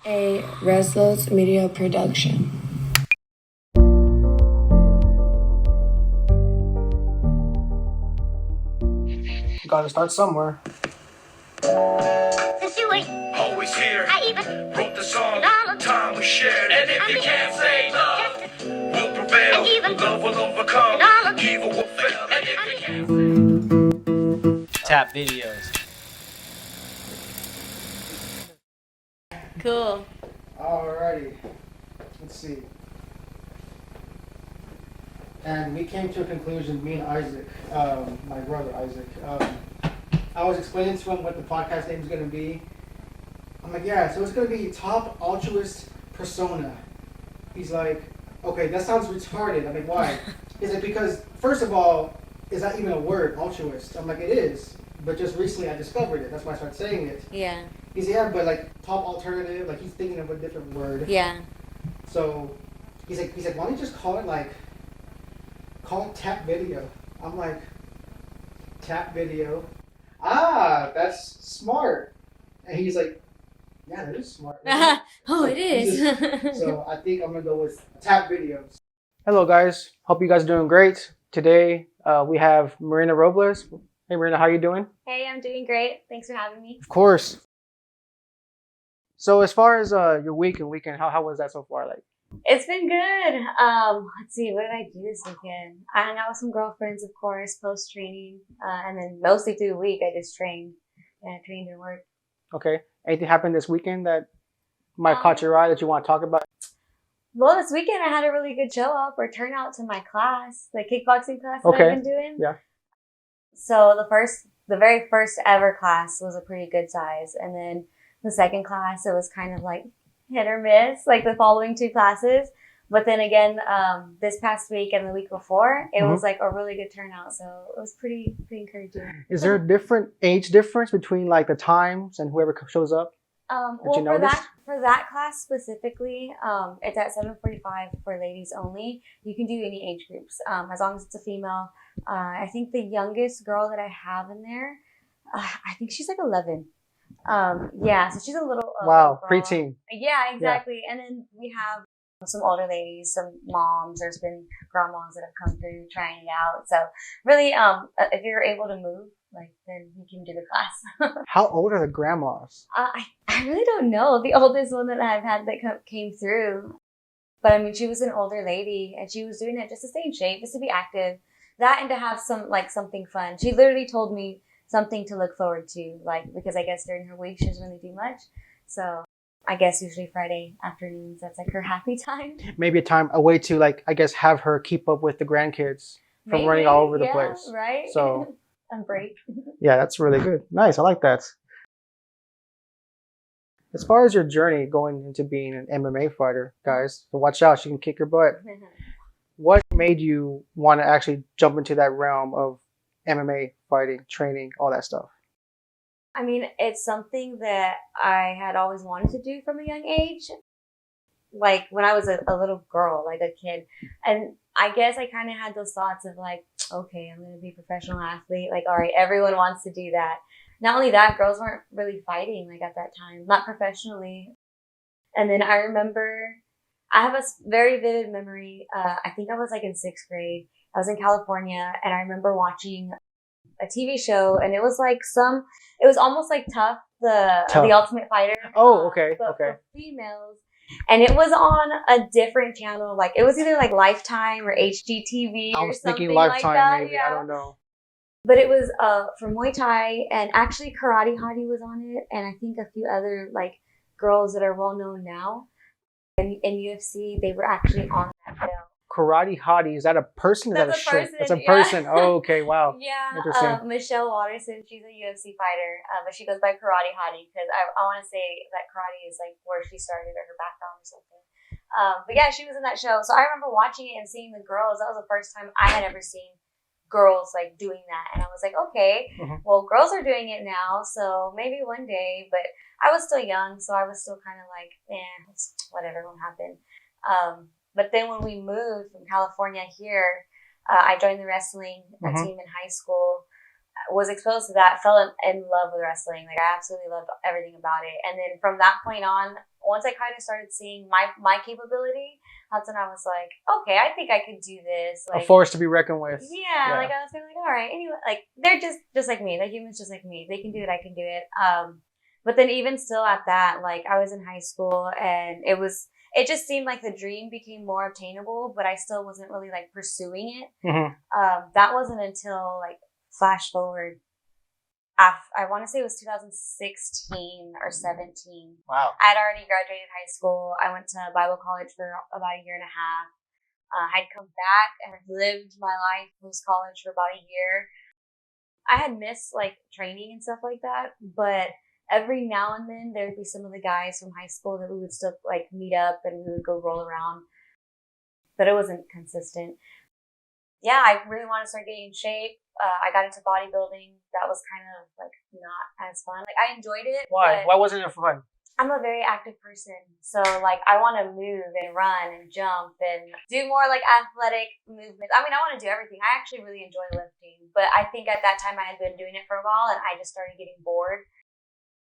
A rezlosmedia production. You gotta start somewhere. Always here. I even wrote the song. Time we shared. And if you can't say love will prevail, love will overcome. Evil will fail. And if you can't Tap videos. Cool. Alrighty. Let's see. And we came to a conclusion, me and Isaac, my brother Isaac. I was explaining to him what the podcast name is going to be. I'm like, yeah, so it's going to be Top Altruist Persona. He's like, okay, that sounds retarded. I'm like, why? He's like, because, first of all, is that even a word, altruist? I'm like, it is. But just recently I discovered it. That's why I started saying it. Yeah. He's yeah, but like top alternative, like he's thinking of a different word. Yeah. So he's like, why don't you just call it tap video? I'm like, tap video. Ah, that's smart. And he's like, yeah, that is smart. Right? Oh, it is. So I think I'm gonna go with tap videos. Hello guys, hope you guys are doing great. Today we have Marina Robles. Hey Marina, how you doing? Hey, I'm doing great. Thanks for having me. Of course. So as far as your week and weekend, how was that so far? Like, It's been good. Let's see, what did I do this weekend? I hung out with some girlfriends, of course, post training, and then mostly through the week I just trained. And I trained and worked. okay, anything happened this weekend that might caught your eye that you want to talk about? Well, this weekend I had a really good show up or turnout to my class, the kickboxing class that I've been doing. Yeah. So the very first ever class was a pretty good size, and then the second class it was kind of like hit or miss, like the following two classes. But then again, this past week and the week before, it was like a really good turnout. So it was pretty encouraging. Is there a different age difference between like the times and whoever shows up? Well, for that class specifically, it's at 7:45 for ladies only. You can do any age groups, as long as it's a female. I think the youngest girl that I have in there, I think she's like 11. Yeah, so she's a little Wow, girl. preteen. Yeah, exactly. Yeah. And then we have some older ladies, some moms. There's been grandmas that have come through trying it out. So really, if you're able to move, like, then you can do the class. How old are the grandmas? I really don't know. The oldest one that I've had that came through. But I mean, she was an older lady and she was doing it just to stay in shape, just to be active. That and to have something fun. She literally told me something to look forward to, like, because I guess during her week she doesn't really do much. So I guess usually Friday afternoons, that's like her happy time. Maybe a way to, like, I guess have her keep up with the grandkids from running all over the place. Right? So on break. yeah, that's really good. Nice, I like that. As far as your journey going into being an MMA fighter, guys, so watch out, she can kick your butt. What made you want to actually jump into that realm of MMA fighting, training, all that stuff? I mean, it's something that I had always wanted to do from a young age. Like when I was a little girl, like a kid. And I guess I kind of had those thoughts of like, okay, I'm going to be a professional athlete. Like, all right, everyone wants to do that. Not only that, girls weren't really fighting like at that time, not professionally. And then I remember, I have a very vivid memory. I think I was like in 6th grade. I was in California and I remember watching a TV show and it was like it was almost like Tough, the Ultimate Fighter. Oh, okay, but okay. For females. And it was on a different channel. Like it was either like Lifetime or HGTV I or was something thinking Lifetime, like that. maybe. Yeah. I don't know. But it was for Muay Thai, and actually Karate Hottie was on it, and I think a few other like girls that are well known now. And in UFC, they were actually on that show. Karate Hottie, is that a person? That's is that a a person, That's a yeah. person. Oh, okay, wow. Yeah, Interesting. Michelle Watterson, she's a UFC fighter, but she goes by Karate Hottie because I want to say that karate is like where she started or her background or something. But yeah, she was in that show. So I remember watching it and seeing the girls. That was the first time I had ever seen girls like doing that, and I was like, okay, well, girls are doing it now, so maybe one day. But I was still young, so I was still kind of like, it's whatever, won't happen. But then when we moved from California here, I joined the wrestling team in high school. Was exposed to that, fell in love with wrestling. Like I absolutely loved everything about it. And then from that point on, once I kind of started seeing my capability, that's when I was like, okay, I think I could do this. A Like, force to be reckoned with. yeah, like I was kind of like, all right, anyway, like they're just like me, they're humans just like me. They can do it, I can do it. But then even still at that, like I was in high school and it just seemed like the dream became more obtainable, but I still wasn't really like pursuing it. That wasn't until like flash forward. I want to say it was 2016 or 17. Wow. I had already graduated high school. I went to Bible college for about a year and a half. I'd come back and lived my life post college for about a year. I had missed like training and stuff like that, but every now and then there'd be some of the guys from high school that we would still like meet up and we would go roll around, but it wasn't consistent. Yeah, I really want to start getting in shape. I got into bodybuilding. That was kind of like not as fun. Like I enjoyed it. Why? Why wasn't it fun? I'm a very active person. So like I want to move and run and jump and do more like athletic movements. I mean, I want to do everything. I actually really enjoy lifting, but I think at that time I had been doing it for a while and I just started getting bored.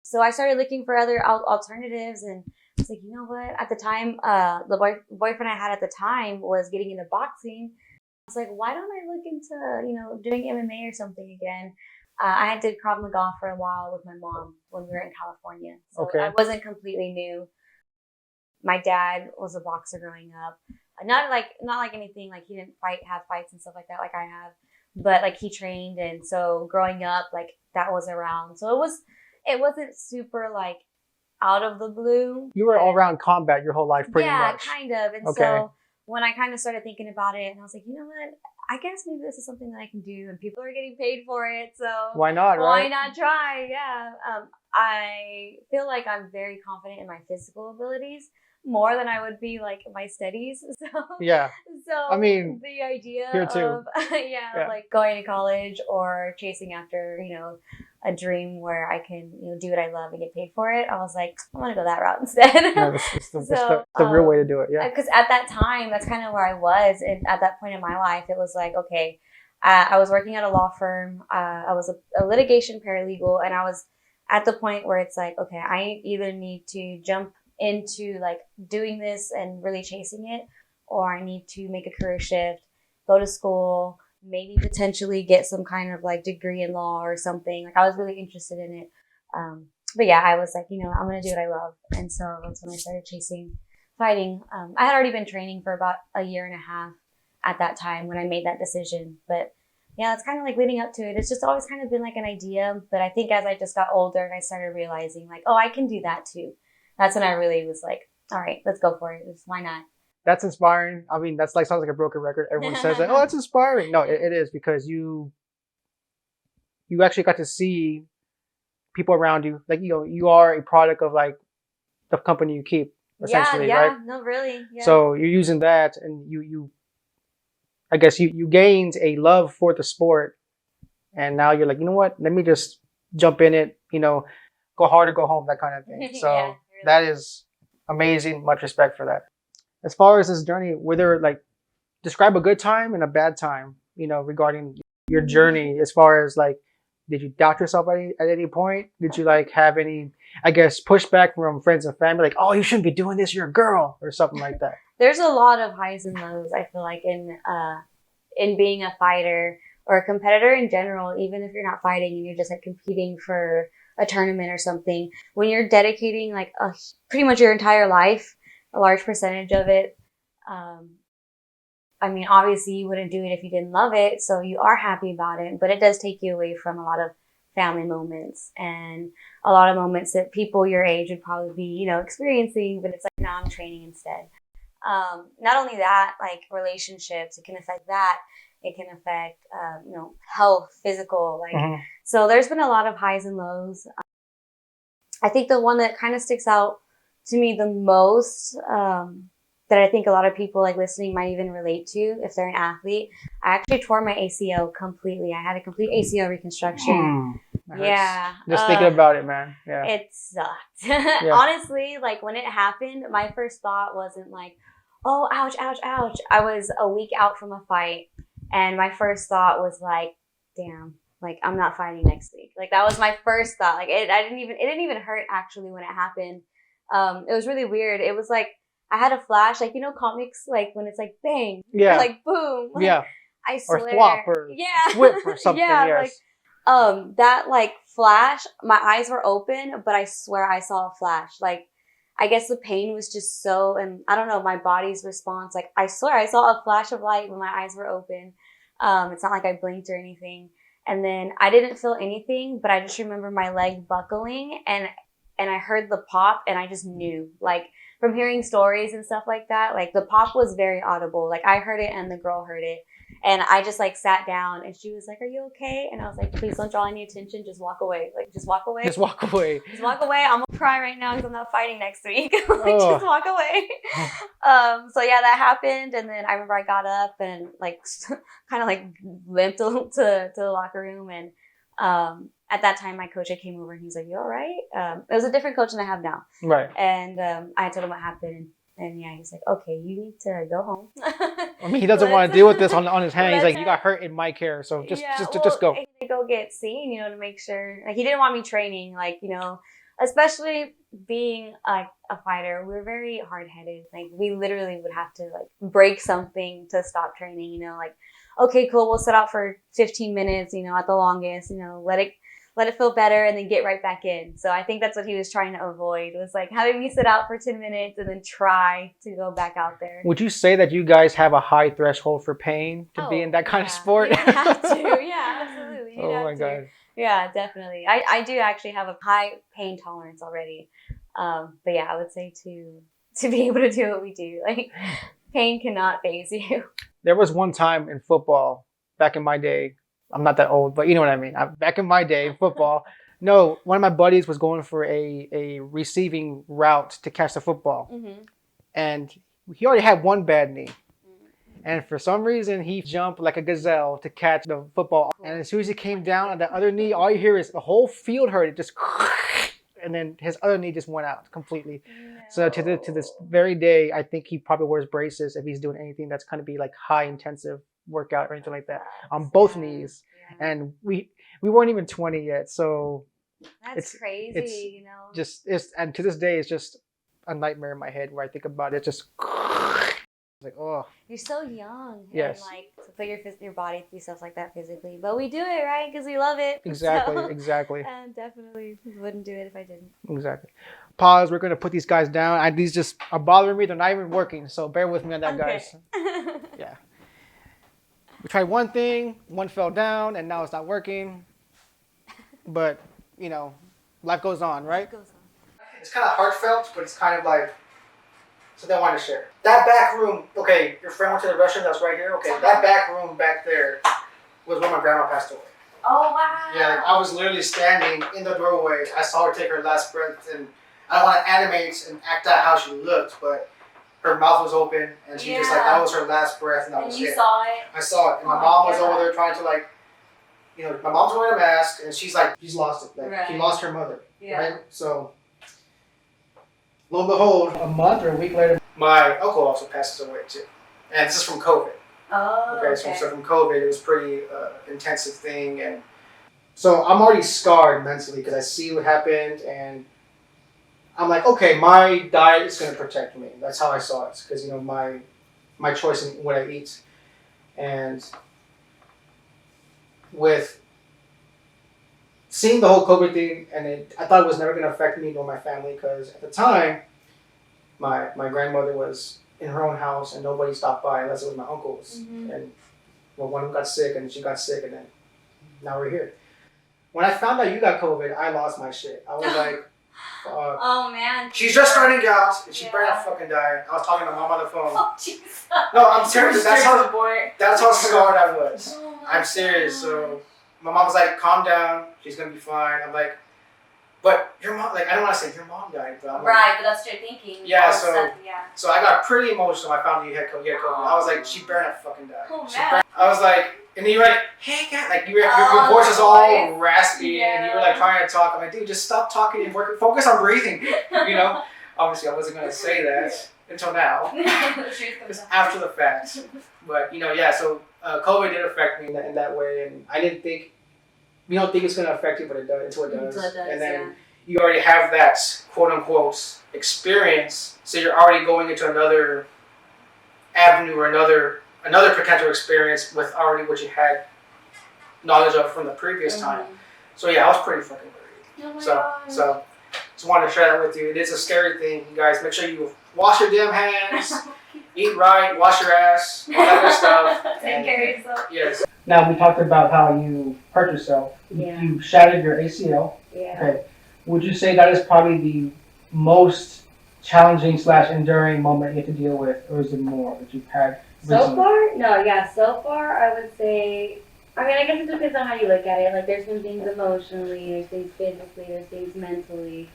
So I started looking for other alternatives and I was like, you know what? At the time, the boyfriend I had at the time was getting into boxing. I was like, why don't I look into, doing MMA or something again? I had did Krav Maga for a while with my mom when we were in California. So I wasn't completely new. My dad was a boxer growing up. Not like anything, like he didn't have fights and stuff like that like I have. But like he trained and so growing up, like that was around. So it wasn't super like out of the blue. You were all around combat your whole life pretty much. Yeah, kind of. And so when I kind of started thinking about it and I was like, you know what? I guess maybe this is something that I can do and people are getting paid for it. So why not, right? Why not try? Yeah. I feel like I'm very confident in my physical abilities more than I would be like my studies. So yeah. So I mean, the idea here too. of like going to college or chasing after, a dream where I can, do what I love and get paid for it. I was like, I'm gonna go that route instead. No, it's the real way to do it. Yeah. Because at that time, that's kind of where I was, and at that point in my life, it was like, okay, I was working at a law firm. I was a litigation paralegal, and I was at the point where it's like, okay, I either need to jump into like doing this and really chasing it, or I need to make a career shift, go to school, maybe potentially get some kind of like degree in law or something. Like I was really interested in it. But yeah, I was like, I'm going to do what I love. And so that's when I started chasing fighting. I had already been training for about a year and a half at that time when I made that decision. But yeah, it's kind of like leading up to it. It's just always kind of been like an idea. But I think as I just got older and I started realizing like, oh, I can do that too. That's when I really was like, all right, let's go for it. Why not? That's inspiring. I mean, that's like sounds like a broken record. Everyone says that, oh, that's inspiring. No, it is because you actually got to see people around you. Like, you are a product of like the company you keep, essentially, right? Yeah, no, really. Yeah. So you're using that and I guess you gained a love for the sport and now you're like, you know what? Let me just jump in it, go hard or go home, that kind of thing. So yeah, really. That is amazing. Much respect for that. As far as this journey, were there like, describe a good time and a bad time, regarding your journey as far as like, did you doubt yourself at any point? Did you like have any, I guess, pushback from friends and family? Like, oh, you shouldn't be doing this. You're a girl or something like that. There's a lot of highs and lows, I feel like, in being a fighter or a competitor in general, even if you're not fighting and you're just like competing for a tournament or something, when you're dedicating like pretty much your entire life, a large percentage of it. I mean, obviously you wouldn't do it if you didn't love it. So you are happy about it, but it does take you away from a lot of family moments and a lot of moments that people your age would probably be, experiencing, but it's like, no, I'm training instead. Not only that, like relationships, it can affect that. It can affect, health, physical, like, So there's been a lot of highs and lows. I think the one that kind of sticks out to me the most, that I think a lot of people like listening might even relate to if they're an athlete. I actually tore my ACL completely. I had a complete ACL reconstruction. Yeah. Just thinking about it, man. Yeah. It sucked. Yeah. Honestly, like when it happened, my first thought wasn't like, oh, ouch, ouch, ouch. I was a week out from a fight and my first thought was like, damn, like I'm not fighting next week. Like that was my first thought. Like it didn't even hurt actually when it happened. It was really weird. It was like I had a flash, like, you know, comics, like when it's like bang, Yeah. or like boom. Like, Yeah. I swear. Or thwop or yeah. whip or something. yeah, Yes. that like flash, my eyes were open, but I swear I saw a flash. Like, I guess the pain was just so, and I don't know, my body's response. Like, I swear I saw a flash of light when my eyes were open. It's not like I blinked or anything. And then I didn't feel anything, but I just remember my leg buckling, and I heard the pop, and I just knew, like, from hearing stories and stuff like that, like the pop was very audible. Like, I heard it and the girl heard it. And I just like sat down, and she was like, "Are you okay?" And I was like, "Please don't draw any attention. Just walk away. Like, just walk away. Just walk away. Just walk away. I'm gonna cry right now because I'm not fighting next week. like, Oh. Just walk away." So yeah, that happened, and then I remember I got up and like kind of like limped to the locker room, and at that time my coach had came over and he was like, "You all right?" It was a different coach than I have now, Right. and I told him what happened. And yeah, he's like, "Okay, you need to go home." I mean, he doesn't want to deal with this on his hand. He's like, let's- "You got hurt in my care, so just well, go." I had to go get seen, you know, to make sure. Like, he didn't want me training, like, you know, especially being like a fighter. We were very hard headed. Like, we literally would have to like break something to stop training. You know, like, okay, cool, we'll sit out for 15 minutes, you know, at the longest. You know, let it feel better, and then get right back in. So I think that's what he was trying to avoid, was like having me sit out for 10 minutes and then try to go back out there. Would you say that you guys have a high threshold for pain to be in that kind of sport? You'd have to. Yeah, absolutely. You'd Oh have my to. god. Yeah, definitely. I do actually have a high pain tolerance already. But yeah, I would say to be able to do what we do, like, pain cannot faze you. There was one time in football back in my day. I'm not that old, but you know what I mean. Back in my day in football, no, one of my buddies was going for a receiving route to catch the football, and he already had one bad knee. And for some reason, he jumped like a gazelle to catch the football. And as soon as he came down on the other knee, all you hear is the whole field hurt. It just, and then his other knee just went out completely. No. So to this very day, I think he probably wears braces if he's doing anything that's going to be like high intensive workout or anything like that on both knees. Yeah. And we weren't even 20 yet, so that's crazy. You know, and to this day, it's just a nightmare in my head where I think about it. Just. Like, oh, you're so young, yes, and like to put your body through stuff like that physically, but we do it, right? Because we love it. Exactly. So, exactly. And definitely wouldn't do it if I didn't. Exactly. Pause. We're gonna put these guys down. These just are bothering me. They're not even working, so bear with me on that, guys. Yeah. We tried one thing, one fell down, and now it's not working. But you know, life goes on, right? Life goes on. It's kind of heartfelt, but it's kind of like. So they want to share. That back room, okay, your friend went to the restroom that's right here? Okay, that back room back there was where my grandma passed away. Oh, wow. Yeah, like I was literally standing in the doorway. I saw her take her last breath, and I don't want to animate and act out how she looked, but her mouth was open, and she just like, that was her last breath, and that was it. And you saw it? I saw it, and my mom was over there trying to like, you know, my mom's wearing a mask, and she's like, she's lost it. Like, she lost her mother, right? So, lo and behold, a month or a week later, my uncle also passes away too. And this is from COVID. Oh, okay. So from COVID, it was pretty intensive thing. And so I'm already scarred mentally because I see what happened. And I'm like, okay, my diet is going to protect me. That's how I saw it. Because, you know, my choice in what I eat. And with seeing the whole COVID thing, and I thought it was never going to affect me nor my family, because at the time, my grandmother was in her own house and nobody stopped by unless it was my uncles. And well, one of them got sick and she got sick, and then now we're here. When I found out you got COVID, I lost my shit. I was like, fuck. Oh man. She's just starting out and she better not fucking die. I was talking to my mom on the phone. Oh Jesus. No, I'm serious. That's how scarred I was. Oh, I'm serious. So my mom was like, calm down. She's going to be fine. I'm like, but your mom, like, I don't want to say your mom died, but I'm like, right, but that's what you're thinking. Yeah, so I got pretty emotional when I found out you had COVID. I was like, she better not fucking die. Oh, man. I was like, and then you were like, hey, God, like, your voice is all raspy, and you were like trying to talk. I'm like, dude, just stop talking and focus on breathing, you know? Obviously, I wasn't going to say that until now. It's after the fact. But, you know, yeah, so COVID did affect me in that way, and I didn't think, you don't think it's going to affect you, but it does, until it does. And then you already have that quote unquote experience, so you're already going into another avenue or another potential experience with already what you had knowledge of from the previous time. So yeah, I was pretty fucking worried. Oh my So gosh. just wanted to share that with you. It is a scary thing, you guys. Make sure you wash your damn hands, eat right, wash your ass, all that good stuff. Take care of yourself. Yes. Now we talked about how you hurt yourself. Yeah. You shattered your ACL. Yeah. Okay. Would you say that is probably the most challenging / enduring moment you have to deal with, or is it more that you've had recently? So far? No, yeah, so far I would say, I mean, I guess it depends on how you look at it. Like, there's been things emotionally, there's things physically, there's things mentally.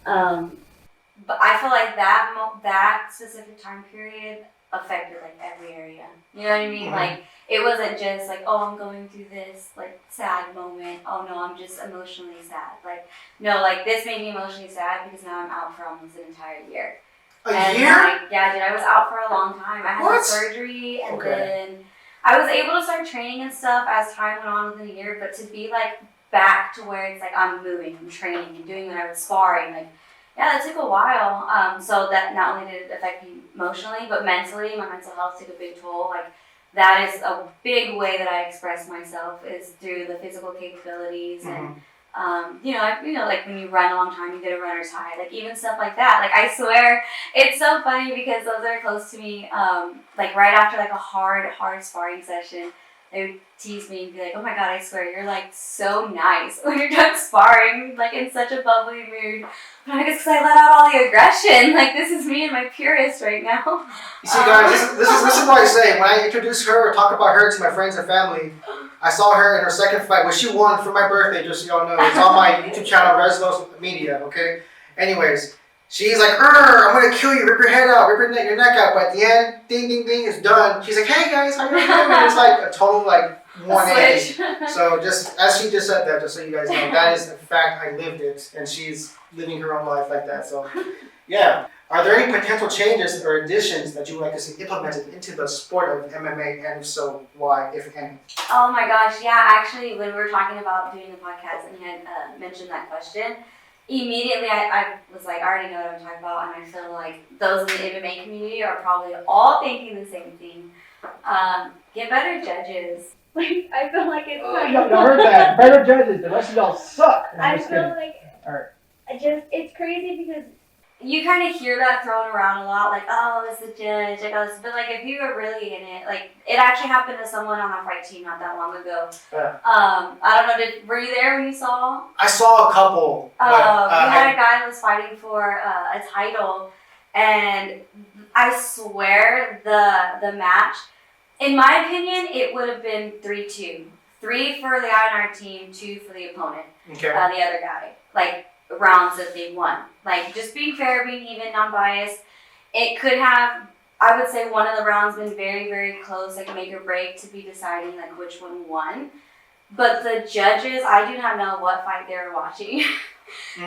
But I feel like that specific time period affected, like, every area. You know what I mean? Mm-hmm. Like, it wasn't just like, oh, I'm going through this, like, sad moment. Oh, no, I'm just emotionally sad. Like, no, like, this made me emotionally sad because now I'm out for almost an entire year. A year? Like, yeah, dude, I was out for a long time. I had What? surgery, and then I was able to start training and stuff as time went on within a year, but to be, like, back to where it's like I'm moving, I'm training, and doing what I was sparring, like, yeah, that took a while. So that not only did it affect me emotionally, but mentally, my mental health took a big toll. Like, that is a big way that I express myself is through the physical capabilities and like when you run a long time, you get a runner's high. Like, even stuff like that. Like, I swear, it's so funny because those that are close to me, like right after like a hard sparring session, they would tease me and be like, "Oh my god, I swear you're like so nice when you're done sparring, like in such a bubbly mood." But I guess because I let out all the aggression. Like, this is me and my purest right now. You see, guys, this is what I say. When I introduce her or talk about her to my friends and family, I saw her in her second fight, which she won for my birthday, just so y'all know. It's on my YouTube channel, rezlosmedia, okay? Anyways, she's like, I'm gonna kill you, rip your head out, rip your neck out. But at the end, ding, ding, ding, it's done. She's like, hey guys, how you doing? And it's like a total, like, 180. So just, as she just said that, just so you guys know, that is a fact, I lived it. And she's living her own life like that, so, yeah. Are there any potential changes or additions that you would like to see implemented into the sport of MMA, and if so, why, if any? Oh my gosh, yeah, actually, when we were talking about doing the podcast and you had mentioned that question, immediately I was like, I already know what I'm talking about, and I feel like those in the MMA community are probably all thinking the same thing. Get better judges. Like, I feel like it's Y'all heard that. Better judges, the rest of y'all suck. I feel like it's crazy because you kind of hear that thrown around a lot, like, oh, it's the judge, but like, if you were really in it, like, it actually happened to someone on our fight team not that long ago. Yeah. I don't know, were you there when you saw? I saw a couple. We had a guy that was fighting for a title, and I swear the match, in my opinion, it would have been 3-2. 3 for the guy on our team, 2 for the opponent, Okay. the other guy. Like, rounds that they won. Like, just being fair, being even, non-biased. It could have, I would say, one of the rounds been very, very close, like make or break to be deciding like which one won. But the judges, I do not know what fight they were watching.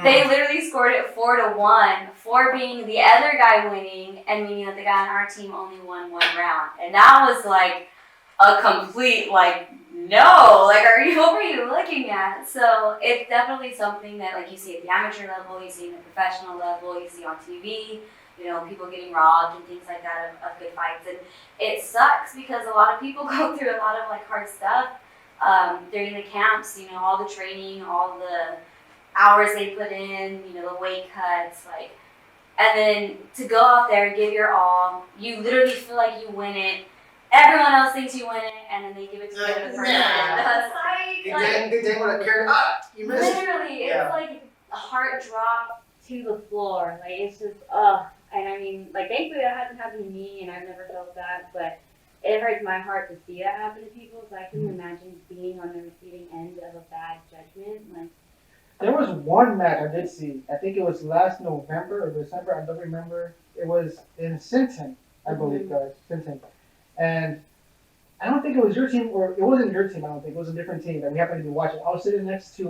They literally scored it 4-1, 4 being the other guy winning, and meaning that the guy on our team only won 1 round. And that was like a complete, like, no, like, what were you looking at? So it's definitely something that, like, you see at the amateur level, you see at the professional level, you see on TV, you know, people getting robbed and things like that of good fights. And it sucks because a lot of people go through a lot of, like, hard stuff during the camps, you know, all the training, all the hours they put in, you know, the weight cuts, like, and then to go out there and give your all, you literally feel like you win it. Everyone else thinks you win it, and then they give it to the other person. They didn't want to care. You missed. Literally, it's like a heart drop to the floor. Like, it's just, and I mean, like, thankfully that hasn't happened to me, and I've never felt that, but it hurts my heart to see that happen to people, so I can imagine being on the receiving end of a bad judgment. Like, there was one match I did see. I think it was last November or December. I don't remember. It was in Sinton, I believe, guys. Sinton. And I don't think it was your team, or it wasn't your team, I don't think. It was a different team that we happened to be watching. I was sitting next to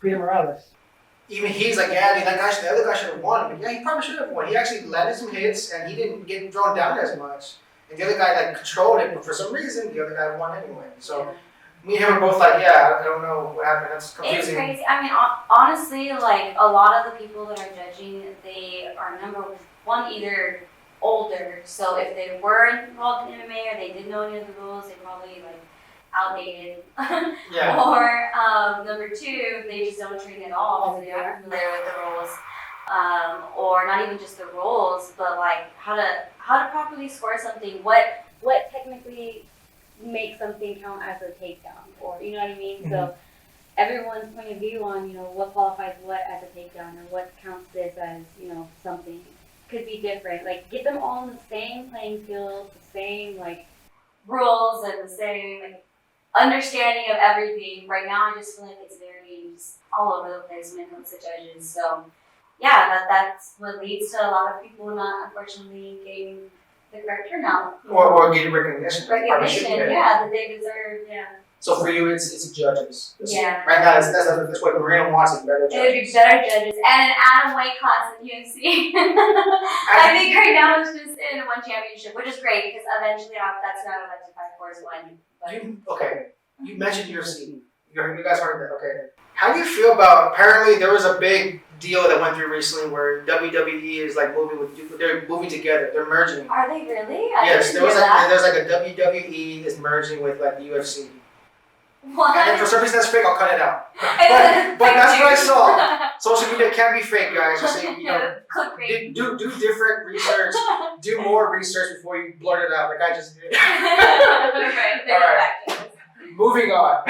Fighter-marinaRobles. Even he's like, yeah, dude, the other guy should have won. But yeah, he probably should have won. He actually landed some hits, and he didn't get thrown down as much. And the other guy, like, controlled it, but for some reason, the other guy won anyway. So, Me and him were both like, yeah, I don't know what happened. That's confusing. It's crazy. I mean, honestly, like a lot of the people that are judging, they are number one either older. So if they were involved in MMA or they didn't know any of the rules, they probably like outdated. Yeah. Or number two, they just don't train at all, so they aren't familiar with the rules. Or not even just the rules, but like how to properly score something. What technically makes something count as a takedown, or you know what I mean? Mm-hmm. So everyone's point of view on what qualifies what as a takedown or what counts this as something could be different. Like get them all in the same playing field, the same like rules and the same like understanding of everything. Right now, I just feel like it's very just all over the place when it comes to judges. So yeah, that's what leads to a lot of people not unfortunately getting the correct turnout. Or getting recognition. Yeah, that they deserve. Yeah. So for you, it's judges. Yeah. Right now, that's what Marina wants, is better It would be judges. better judges and an atom weight class in UFC. I think right now it's just in one championship, which is great because eventually that's not about to fight for as one. Okay, you mentioned UFC. You guys heard that, okay. How do you feel about, apparently there was a big deal that went through recently where WWE is like they're moving together, they're merging. Are they really? Yes, there's like a WWE is merging with like the UFC. What? And if for some reason that's fake, I'll cut it out. But that's what I saw. Social media can be fake, guys. Just say, do different research, do more research before you blurt it out like I just did. All right. Moving on.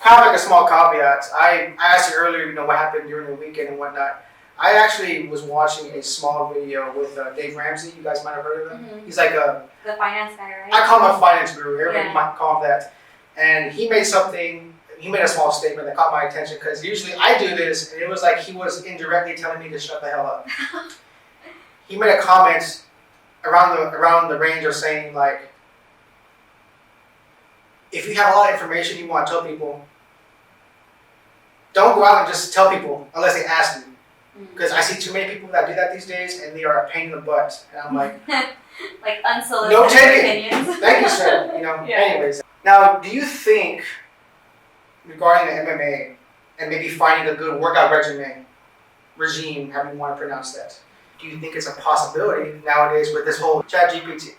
Kind of like a small caveat. I asked you earlier, what happened during the weekend and whatnot. I actually was watching a small video with Dave Ramsey. You guys might have heard of him. Mm-hmm. He's like the finance guy, right? I call him a finance guru. Everybody might call him that. And he made a small statement that caught my attention because usually I do this, and it was like he was indirectly telling me to shut the hell up. He made a comment around the range of saying like, if you have a lot of information you want to tell people, don't go out and just tell people unless they ask you. Because I see too many people that do that these days, and they are a pain in the butt. And I'm like, like unsolicited no taking. opinions. Thank you, sir. Anyways. Now, do you think, regarding the MMA, and maybe finding a good workout regime, however you want to pronounce that, do you think it's a possibility nowadays with this whole ChatGPT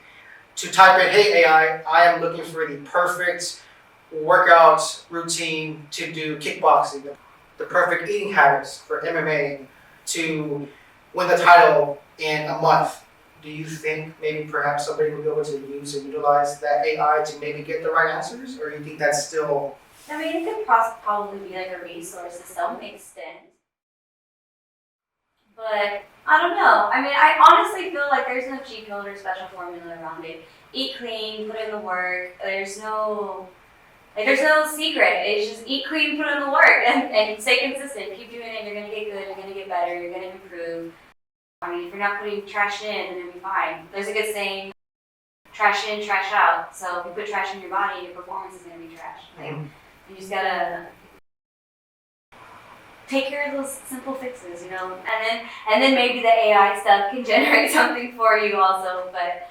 to type in, hey AI, I am looking for the perfect workout routine to do kickboxing, the perfect eating habits for MMA to win the title in a month? Do you think maybe perhaps somebody will be able to use and utilize that AI to maybe get the right answers? Or do you think that's still... I mean, it could probably be like a resource to some extent. But I don't know. I mean, I honestly feel like there's no cheat code or special formula around it. Eat clean, put in the work. There's no secret. It's just eat clean, put in the work, and stay consistent. Keep doing it. You're gonna get good. You're gonna get better. You're gonna improve. I mean, if you're not putting trash in, then you'll be fine. There's a good saying, trash in, trash out. So if you put trash in your body, your performance is gonna be trash. Like, you just gotta take care of those simple fixes, and then maybe the AI stuff can generate something for you also, but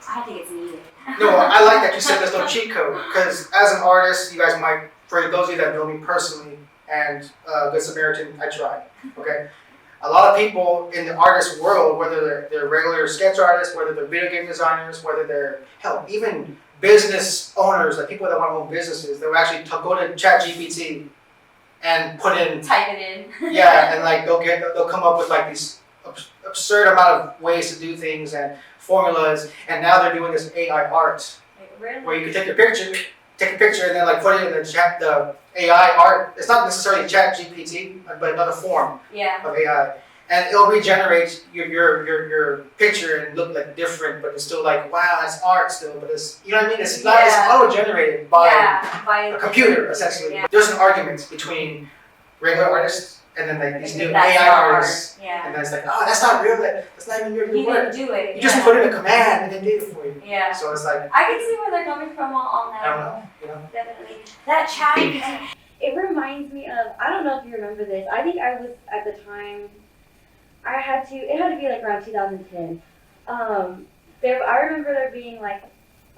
I don't think it's needed. No, I like that you said there's no cheat code, because as an artist, you guys might, for those of you that know me personally, and Good Samaritan, I try, okay? A lot of people in the artist world, whether they're regular sketch artists, whether they're video game designers, whether they're, hell, even business owners, like people that want to own businesses, they'll actually go to ChatGPT and type it in. Yeah, and like they'll come up with like these absurd amount of ways to do things and formulas, and now they're doing this AI art, where you can take a picture and then like put it in the AI art. It's not necessarily ChatGPT, but another form of AI, and it'll regenerate your picture and look like different, but it's still like, wow, that's art still, but it's, you know what I mean? It's not, it's auto-generated by a computer, essentially. Yeah. There's an argument between regular artists and then like these new AI artists, and then it's like, oh, that's not real, that's not even your work. You didn't do it. You just put in a command and it did it for you. Yeah. So it's like, I can see where they're coming from on that. I don't know, Definitely. That chat, it reminds me of, I don't know if you remember this, I think I was, at the time, it had to be like around 2010. I remember there being like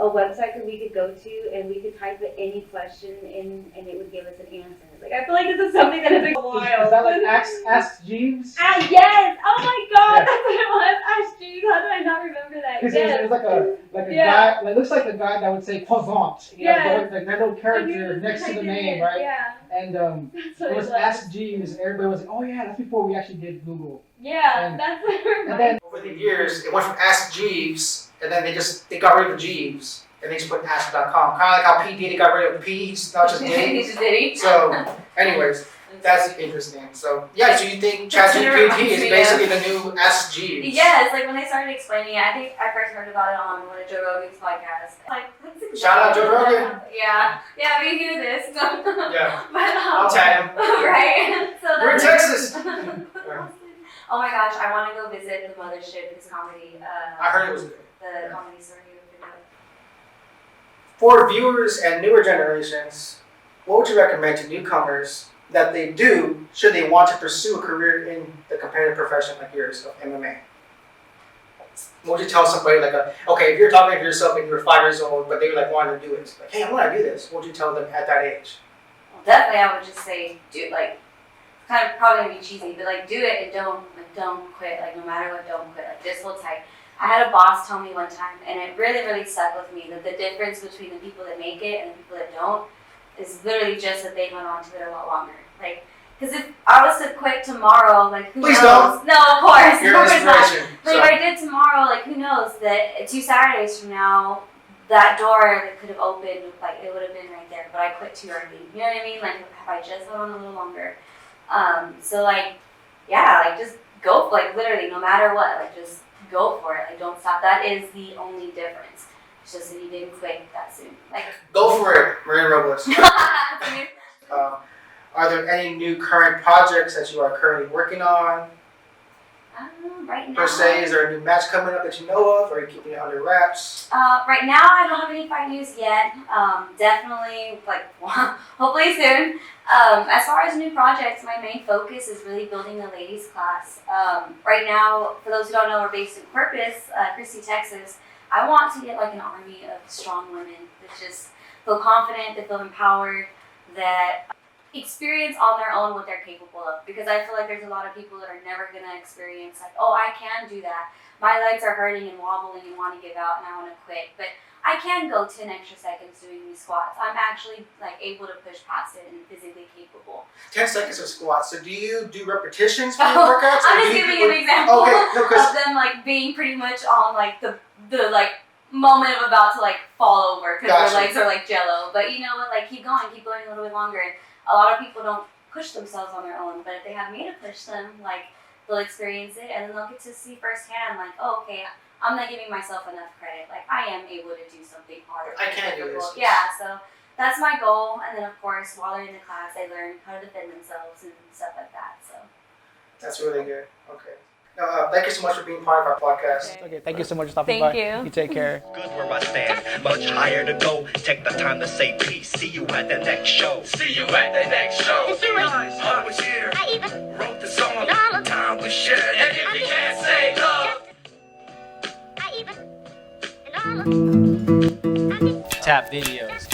a website that we could go to and we could type any question in and it would give us an answer. Like, I feel like this is something that has been a while. Is that like Ask Jeeves? Ah, yes! Oh my god, Yeah. that's what it was! Ask Jeeves, how did I not remember that? Because Yes. there's like a Yeah. guy, it looks like a guy that would say croissant, you Yes. know, like that little And you character just next to type the it name, in. right? Yeah. And That's what it was Ask Jeeves, and everybody was like, oh yeah, that's before we actually did Google. Yeah, And- that's what I remember. And then over the years, it went from Ask Jeeves, and then they got rid of the Jeeves, and they just put Ask.com. Kind of like how P. Diddy got rid of the P, he's not just Diddy. He's just Diddy. So, anyways, that's interesting. So, yeah, so you think ChatGPT is basically the new Ask Jeeves? Yes, like when they started explaining it, I think I first heard about it on one of Joe Rogan's podcasts. Like, that's exactly Shout out Joe Rogan. Yeah, we hear this. Yeah. But, I'll tag him. right? So We're in that's Texas. Oh my gosh, I want to go visit the Mothership, his comedy. I heard it was good. The comedy store here. For viewers and newer generations, what would you recommend to newcomers that they do should they want to pursue a career in the competitive profession like yours of MMA? What would you tell somebody like okay, if you're talking to yourself and you're 5 years old, but they like wanted to do it, like, hey, I want to do this. What would you tell them at that age? Well, definitely, I would just say, do like, kind of probably gonna be cheesy, but like, do it and don't quit. Like, no matter what, don't quit. Like, just hold tight. I had a boss tell me one time, and it really, really stuck with me, that the difference between the people that make it and the people that don't is literally just that they went on to it a lot longer. Like, because if I was to quit tomorrow, like, who Please knows? don't. No, of course. You're an Of course not. inspiration. But if I did tomorrow, like, who knows that 2 Saturdays from now, that door that could have opened, like, it would have been right there, but I quit too early. You know what I mean? Like, if I just went on a little longer. So, like, yeah, like, just go, like, literally, no matter what, like, just go for it. Like, don't stop. That is the only difference. It's just that you didn't quit that soon. Like, Go for it, Marina Robles. Are there any new current projects that you are currently working on? right now. Per se, is there a new match coming up that you know of, or are you keeping it under wraps? Right now, I don't have any fight news yet. Definitely, like, hopefully soon. As far as new projects, my main focus is really building the ladies class. Right now, for those who don't know, we're based in Corpus, Christie, Texas. I want to get like an army of strong women that just feel confident, that feel empowered, that experience on their own what they're capable of. Because I feel like there's a lot of people that are never going to experience like, oh, I can do that. My legs are hurting and wobbling and want to give out and I want to quit. But I can go 10 extra seconds doing these squats. I'm actually like able to push past it and physically capable. 10 seconds of squats. So do you do repetitions for your workouts? I'm or just do you giving an example Okay, no, 'cause- of them like being pretty much on like the like moment of about to like fall over because Gotcha. their legs are like jello. But you know what? Like keep going a little bit longer. And a lot of people don't push themselves on their own, but if they have me to push them, like they'll experience it and then they'll get to see firsthand, like, oh, okay, I'm not giving myself enough credit. Like I am able to do something harder. I can do this. Yeah, so that's my goal. And then of course, while they're in the class, they learn how to defend themselves and stuff like that. So That's really good. Okay. No, thank you so much for being part of our podcast. Okay, thank you so much for stopping by. Thank you. You take care. Good where I stand, much higher to go. Take the time to say peace. See you at the next show. See you at the next show. I was here. I even wrote the song. Time was shared. And if you can't say love. Tap videos.